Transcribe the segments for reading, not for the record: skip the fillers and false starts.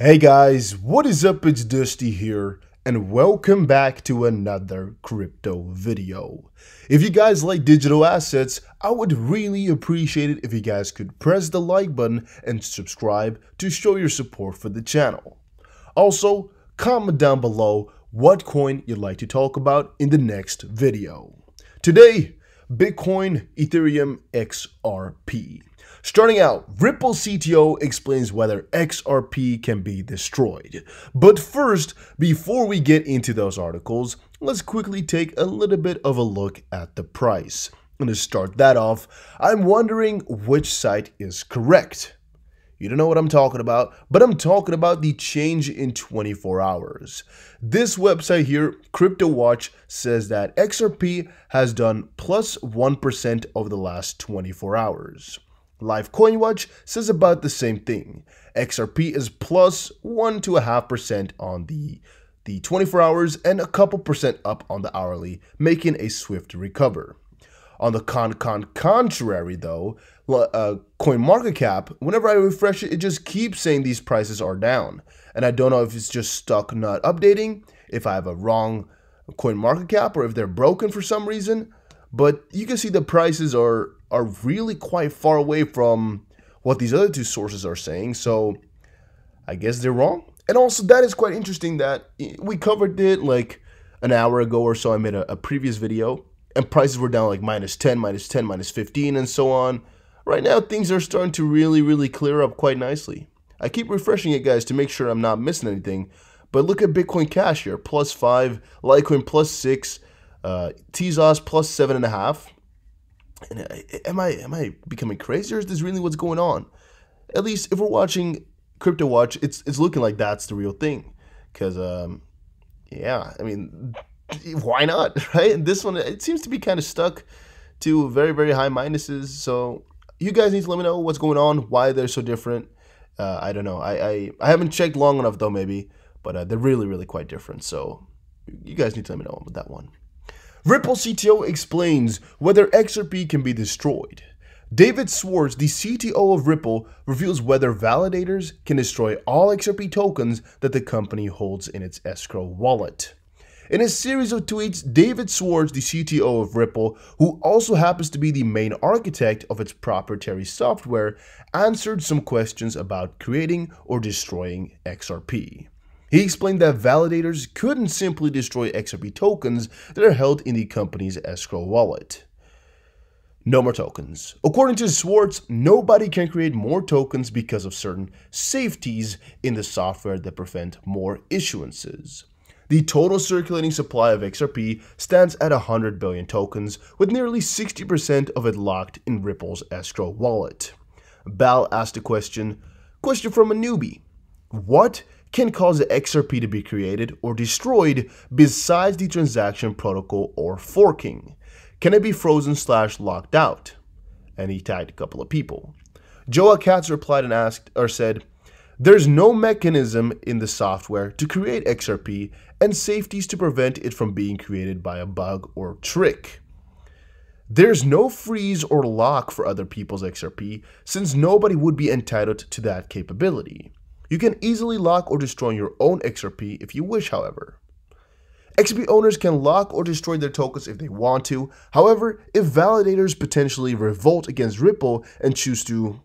Hey guys, what is up? It's Dusty here, and welcome back to another crypto video. If you guys like digital assets, I would really appreciate it if you guys could press the like button and subscribe to show your support for the channel. Also, comment down below what coin you'd like to talk about in the next video. Today, Bitcoin, Ethereum, XRP. Starting out, Ripple CTO explains whether XRP can be destroyed. But first, before we get into those articles, let's quickly take a little bit of a look at the price. And to start that off, I'm wondering which site is correct. You don't know what I'm talking about, but I'm talking about the change in 24 hours. This website here, CryptoWatch, says that XRP has done plus 1% over the last 24 hours. Live CoinWatch says about the same thing. XRP is plus 1 to 0.5% on the 24 hours and a couple percent up on the hourly, making a swift recover. On the contrary though, CoinMarketCap, whenever I refresh it, it just keeps saying these prices are down. And I don't know if it's just stuck not updating, if I have a wrong CoinMarketCap, or if they're broken for some reason. But you can see the prices are really quite far away from what these other two sources are saying. So I guess they're wrong. And also that is quite interesting that we covered it like an hour ago or so. I made a previous video and prices were down like -10, -10, -15 and so on. Right now things are starting to really clear up quite nicely. I keep refreshing it, guys, to make sure I'm not missing anything. But look at Bitcoin Cash here, +5, Litecoin +6, Tezos +7.5. And am I becoming crazy, or is this really what's going on? At least if we're watching CryptoWatch, it's looking like that's the real thing. Because yeah, I mean, why not, right? And this one, it seems to be kind of stuck to very high minuses. So you guys need to let me know what's going on, why they're so different. I don't know. I haven't checked long enough though, maybe, but they're really quite different. So you guys need to let me know about that one. Ripple CTO explains whether XRP can be destroyed. David Schwartz, the CTO of Ripple, reveals whether validators can destroy all XRP tokens that the company holds in its escrow wallet. In a series of tweets, David Schwartz, the CTO of Ripple, who also happens to be the main architect of its proprietary software, answered some questions about creating or destroying XRP. He explained that validators couldn't simply destroy XRP tokens that are held in the company's escrow wallet. No more tokens. According to Schwartz, nobody can create more tokens because of certain safeties in the software that prevent more issuances. The total circulating supply of XRP stands at 100 billion tokens, with nearly 60% of it locked in Ripple's escrow wallet. Bal asked a question from a newbie. What can cause the XRP to be created or destroyed besides the transaction protocol or forking? Can it be frozen/locked out? And he tagged a couple of people. Joa Katz replied and said, there's no mechanism in the software to create XRP and safeties to prevent it from being created by a bug or trick. There's no freeze or lock for other people's XRP since nobody would be entitled to that capability. You can easily lock or destroy your own XRP if you wish, however. XRP owners can lock or destroy their tokens if they want to. However, if validators potentially revolt against Ripple and choose to,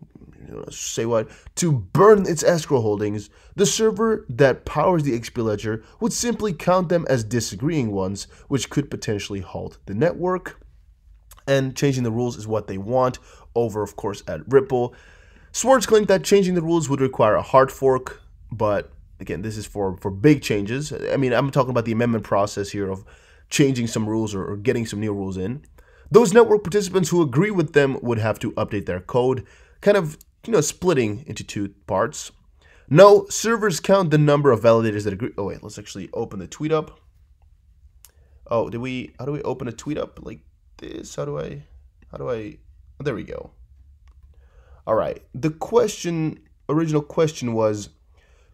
to burn its escrow holdings, the server that powers the XP ledger would simply count them as disagreeing ones, which could potentially halt the network. And changing the rules is what they want over, of course, at Ripple. Schwartz claimed that changing the rules would require a hard fork, but again, this is for big changes. I mean, I'm talking about the amendment process here of changing some rules or getting some new rules in. Those network participants who agree with them would have to update their code, kind of, splitting into two parts. No, servers count the number of validators that agree. Oh wait, let's actually open the tweet up. Oh, how do we open a tweet up like this? How do I, oh, there we go. All right, the original question was,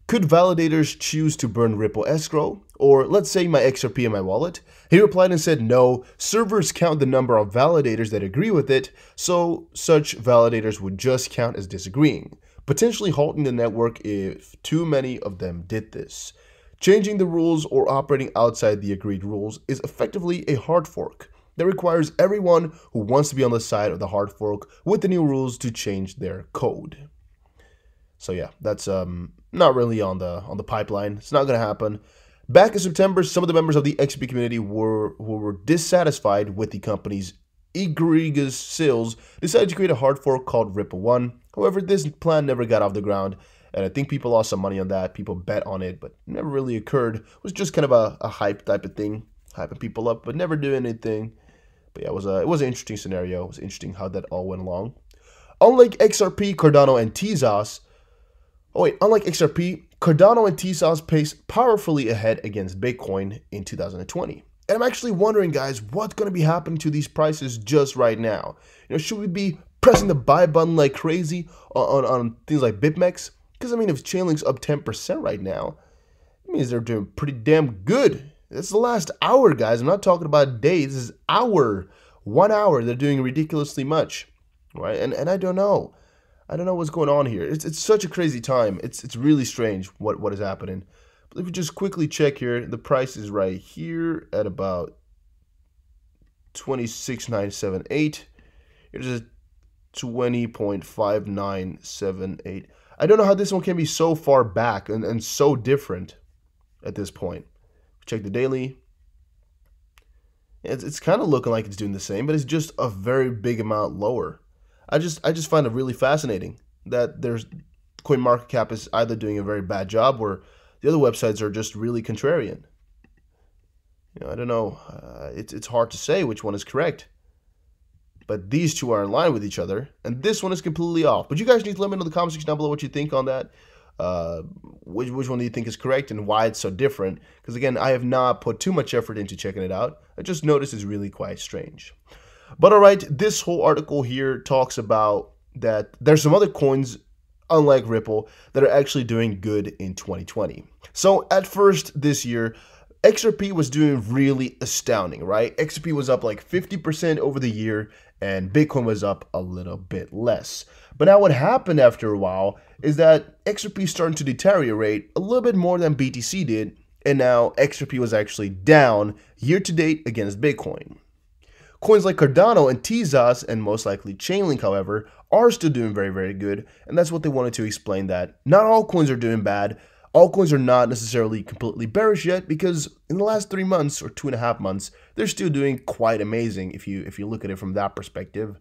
could validators choose to burn Ripple escrow, or let's say my XRP in my wallet? He replied and said, no, servers count the number of validators that agree with it, so such validators would just count as disagreeing. potentially halting the network if too many of them did this. Changing the rules or operating outside the agreed rules is effectively a hard fork that requires everyone who wants to be on the side of the hard fork with the new rules to change their code. So yeah, that's not really on the pipeline. It's not going to happen. Back in September, some of the members of the XRP community who were dissatisfied with the company's egregious sales decided to create a hard fork called Ripple One. However, this plan never got off the ground, and I think people lost some money on that. People bet on it, but never really occurred. It was just kind of a hype type of thing, hyping people up, but never doing anything. But yeah, it was an interesting scenario. It was interesting how that all went along. Unlike XRP, Cardano, and Tezos, unlike XRP, Cardano and Tezos paced powerfully ahead against Bitcoin in 2020. And I'm actually wondering, guys, what's going to be happening to these prices just right now? Should we be pressing the buy button like crazy on things like BitMEX? Because, I mean, if Chainlink's up 10% right now, it means they're doing pretty damn good. That's the last hour, guys. I'm not talking about days. This is hour. 1 hour. They're doing ridiculously much, right? And I don't know. I don't know what's going on here. It's such a crazy time. It's really strange what is happening. But if we just quickly check here, the price is right here at about 26,978. Here's a 20.5978. I don't know how this one can be so far back and so different at this point. Check the daily. It's kind of looking like it's doing the same, but it's just a very big amount lower. I just find it really fascinating that CoinMarketCap is either doing a very bad job or the other websites are just really contrarian. I don't know. It's hard to say which one is correct. But these two are in line with each other, and this one is completely off. But you guys need to let me know in the comment section down below what you think on that. Which one do you think is correct and why it's so different? Because again, I have not put too much effort into checking it out. I just noticed it's really quite strange. But alright, this whole article here talks about that there's some other coins, unlike Ripple, that are actually doing good in 2020. So at first this year, XRP was doing really astounding, right? XRP was up like 50% over the year, and Bitcoin was up a little bit less. But now what happened after a while is that XRP started to deteriorate a little bit more than BTC did, and now XRP was actually down year to date against Bitcoin. Coins like Cardano and Tezos, and most likely Chainlink, however, are still doing very, very good, and that's what they wanted to explain, that not all coins are doing bad. All coins are not necessarily completely bearish yet, because in the last 3 months or 2.5 months, they're still doing quite amazing if you look at it from that perspective.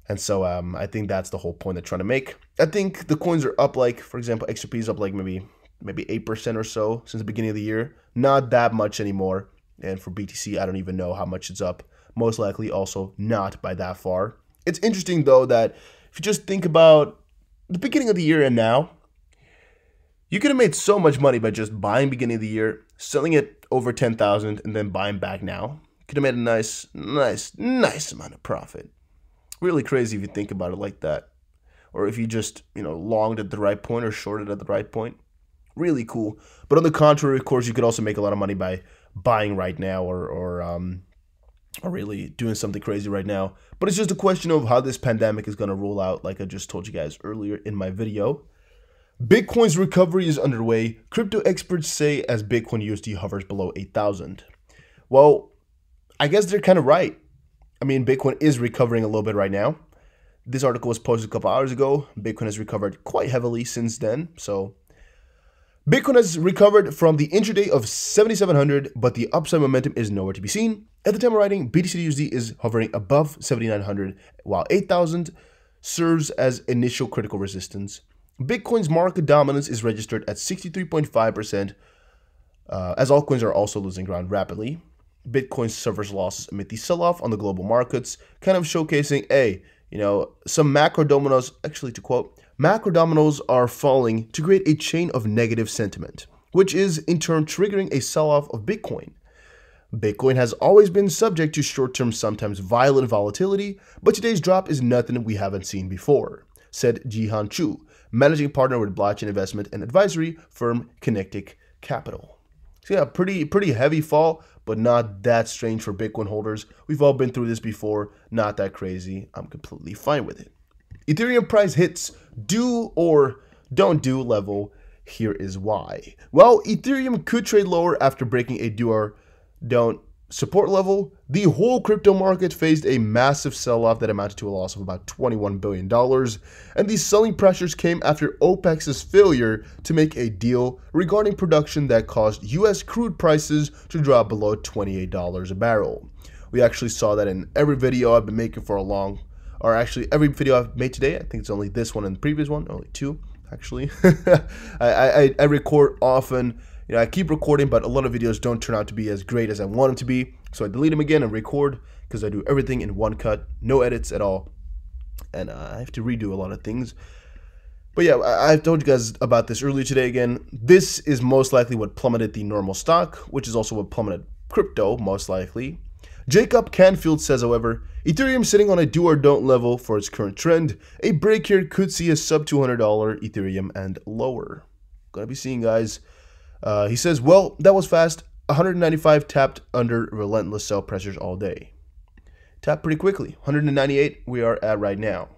And so I think that's the whole point they're trying to make. I think the coins are up, like, for example, XRP is up like maybe 8% or so since the beginning of the year. Not that much anymore. And for BTC, I don't even know how much it's up. Most likely also not by that far. It's interesting, though, that if you just think about the beginning of the year and now, you could have made so much money by just buying beginning of the year, selling it over 10,000, and then buying back now. You could have made a nice amount of profit. Really crazy if you think about it like that. Or if you just, longed at the right point or shorted at the right point. Really cool. But on the contrary, of course, you could also make a lot of money by buying right now or really doing something crazy right now. But it's just a question of how this pandemic is going to roll out, like I just told you guys earlier in my video. Bitcoin's recovery is underway, crypto experts say, as Bitcoin USD hovers below 8,000. Well, I guess they're kind of right. I mean, Bitcoin is recovering a little bit right now. This article was posted a couple hours ago. Bitcoin has recovered quite heavily since then. So Bitcoin has recovered from the intraday of 7,700, but the upside momentum is nowhere to be seen. At the time of writing, BTC USD is hovering above 7,900, while 8,000 serves as initial critical resistance. Bitcoin's market dominance is registered at 63.5%, as altcoins are also losing ground rapidly. Bitcoin suffers losses amid the sell-off on the global markets, kind of showcasing, some macro dominoes, actually to quote, macro dominoes are falling to create a chain of negative sentiment, which is in turn triggering a sell-off of Bitcoin. Bitcoin has always been subject to short-term, sometimes violent volatility, but today's drop is nothing we haven't seen before, said Jihan Chu, managing partner with blockchain investment and advisory firm Kinetic Capital. So yeah, pretty heavy fall, but not that strange for Bitcoin holders. We've all been through this before, not that crazy. I'm completely fine with it. Ethereum price hits do or don't do level. Here is why. Well, Ethereum could trade lower after breaking a do or don't support level. The whole crypto market faced a massive sell-off that amounted to a loss of about $21 billion. And these selling pressures came after OPEC's failure to make a deal regarding production that caused US crude prices to drop below $28 a barrel. We actually saw that in every video I've been making for a long, or actually every video I've made today. I think it's only this one and the previous one, only two actually. I record often. You know, I keep recording, but a lot of videos don't turn out to be as great as I want them to be. So I delete them again and record because I do everything in one cut, no edits at all. And I have to redo a lot of things. But yeah, I've told you guys about this earlier today again. This is most likely what plummeted the normal stock, which is also what plummeted crypto, most likely. Jacob Canfield says, however, Ethereum sitting on a do or don't level for its current trend. A break here could see a sub $200 Ethereum and lower. Gonna be seeing, guys. He says, well, that was fast. 195 tapped under relentless sell pressures all day. Tapped pretty quickly. 198 we are at right now.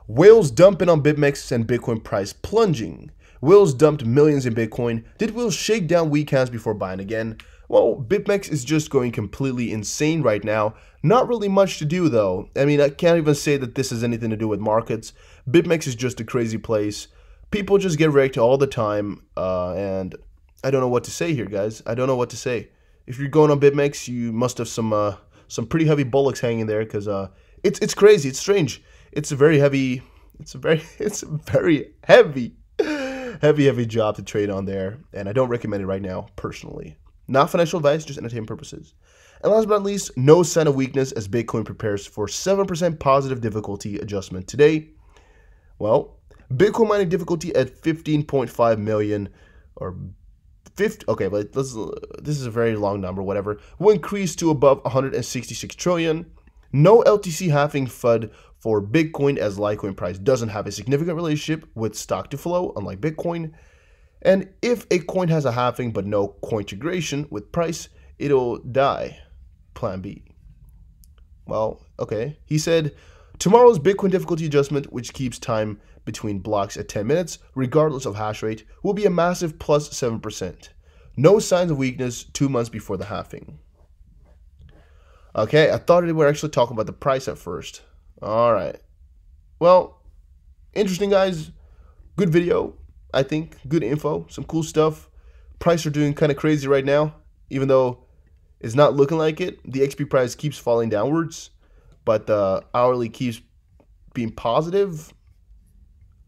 Whales dumping on BitMEX and Bitcoin price plunging. Whales dumped millions in Bitcoin. Did whales shake down weak hands before buying again? Well, BitMEX is just going completely insane right now. Not really much to do though. I mean, I can't even say that this has anything to do with markets. BitMEX is just a crazy place. People just get wrecked all the time, and I don't know what to say here, guys. I don't know what to say. If you're going on BitMEX, you must have some pretty heavy bullocks hanging there, because it's crazy. It's strange. It's a very heavy. It's a very heavy job to trade on there, and I don't recommend it right now personally. Not financial advice, just entertainment purposes. And last but not least, no sign of weakness as Bitcoin prepares for 7% positive difficulty adjustment today. Well, Bitcoin mining difficulty at 15.5 million or 50. Okay, but this is a very long number. Whatever will increase to above 166 trillion. No LTC halving FUD for Bitcoin as Litecoin price doesn't have a significant relationship with stock to flow, unlike Bitcoin. And if a coin has a halving but no coin integration with price, it'll die. Plan B. Well, okay. He said, tomorrow's Bitcoin difficulty adjustment, which keeps time between blocks at 10 minutes, regardless of hash rate, will be a massive plus 7%. No signs of weakness 2 months before the halving. Okay, I thought we were actually talking about the price at first. All right. Well, interesting, guys. Good video. I think good info, some cool stuff. Price are doing kind of crazy right now, even though it's not looking like it. The XP price keeps falling downwards, but the hourly keeps being positive.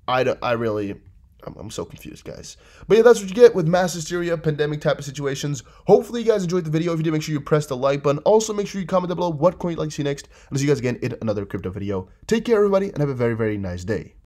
I'm so confused, guys. But yeah, that's what you get with mass hysteria, pandemic type of situations. Hopefully you guys enjoyed the video. If you did, make sure you press the like button. Also, make sure you comment down below what coin you'd like to see next. And I'll see you guys again in another crypto video. Take care, everybody, and have a very, very nice day.